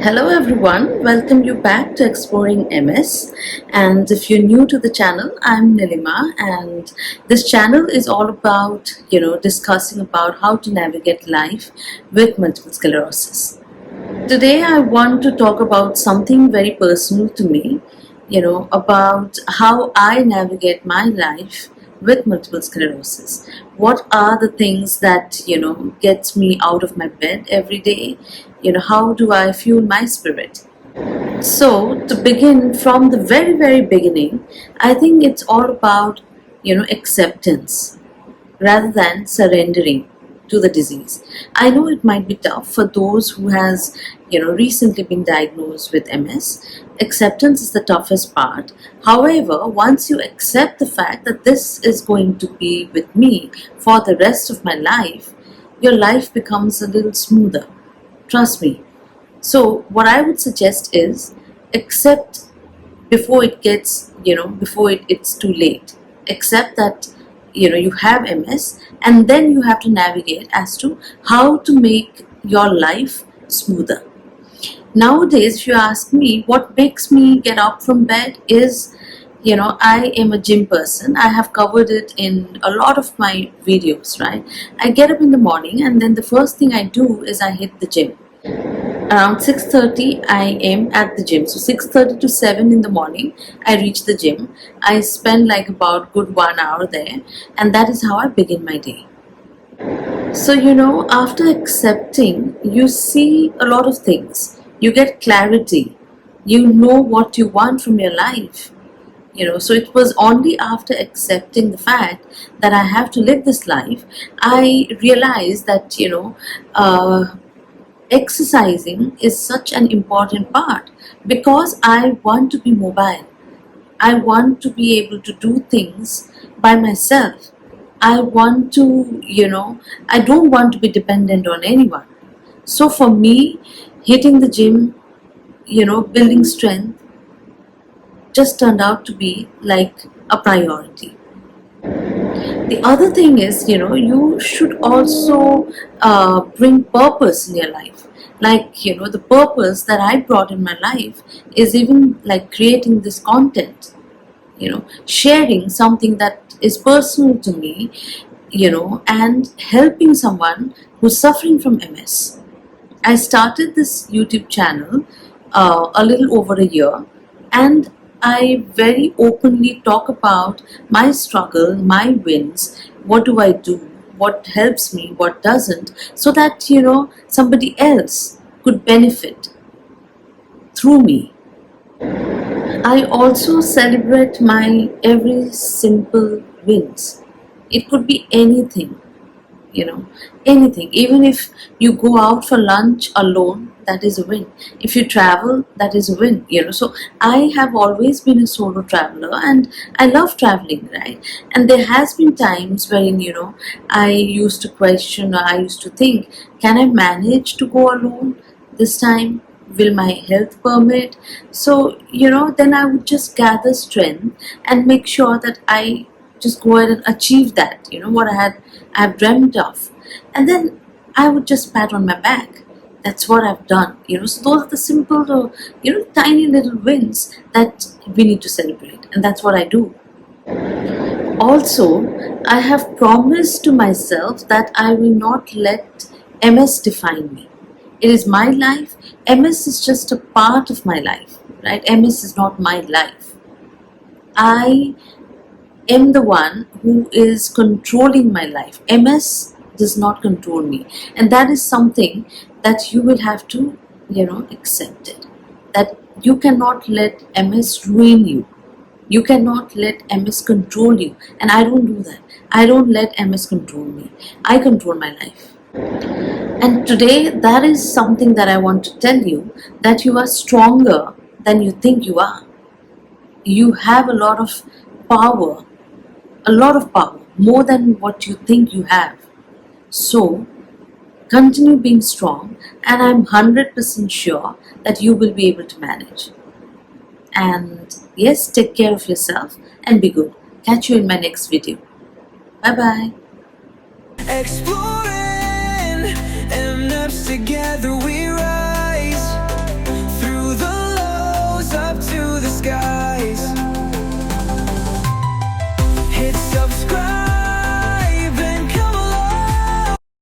Hello everyone, welcome you back to Exploring MS. And if you're new to the channel, I'm Nilima, and this channel is all about, discussing about how to navigate life with multiple sclerosis. Today I want to talk about something very personal to me, about how I navigate my life with multiple sclerosis. What are the things that, gets me out of my bed every day? How do I fuel my spirit? So, to begin from the very, very beginning, I think it's all about, acceptance rather than surrendering to the disease. I know it might be tough for those who has recently been diagnosed with MS. Acceptance is the toughest part. However, once you accept the fact that this is going to be with me for the rest of my life, your life becomes a little smoother. Trust me. So what I would suggest is accept before it gets, it's too late. Accept that you have MS, and then you have to navigate as to how to make your life smoother. Nowadays, if you ask me what makes me get up from bed is, I am a gym person. I have covered it in a lot of my videos, right? I get up in the morning, and then the first thing I do is I hit the gym. Around 6:30 I am at the gym. So 6:30 to 7 in the morning I reach the gym. I spend like about good 1 hour there, and that is how I begin my day. So after accepting, you see a lot of things. You get clarity. You know what you want from your life. So it was only after accepting the fact that I have to live this life, I realized that exercising is such an important part, because I want to be mobile. I want to be able to do things by myself. I want to, I don't want to be dependent on anyone. So for me, hitting the gym, building strength just turned out to be like a priority. The other thing is, you should also bring purpose in your life. Like, the purpose that I brought in my life is even like creating this content, sharing something that is personal to me, and helping someone who's suffering from MS. I started this YouTube channel a little over a year, and I very openly talk about my struggle, my wins, what do I do, what helps me, what doesn't, so that somebody else could benefit through me. I also celebrate my every simple wins. It could be anything, anything. Even if you go out for lunch alone, that is a win. If you travel, that is a win. So I have always been a solo traveler, and I love traveling, right? And there has been times wherein I used to question, or I used to think, can I manage to go alone this time? Will my health permit? So then I would just gather strength and make sure that I just go ahead and achieve that, what I've dreamt of. And then I would just pat on my back. That's what I've done. So those are the simple, tiny little wins that we need to celebrate. And that's what I do. Also, I have promised to myself that I will not let MS define me. It is my life. MS is just a part of my life, right? MS is not my life. I am the one who is controlling my life. MS does not control me, and that is something that you will have to accept it, that you cannot let MS ruin you. You cannot let MS control you, and I don't do that. I don't let MS control me. I control my life. And today, that is something that I want to tell you, that you are stronger than you think you are. You have a lot of power, more than what you think you have. So continue being strong, and I'm 100% sure that you will be able to manage. And yes, take care of yourself and be good. Catch you in my next video. Bye bye. Exploring, and together we rise.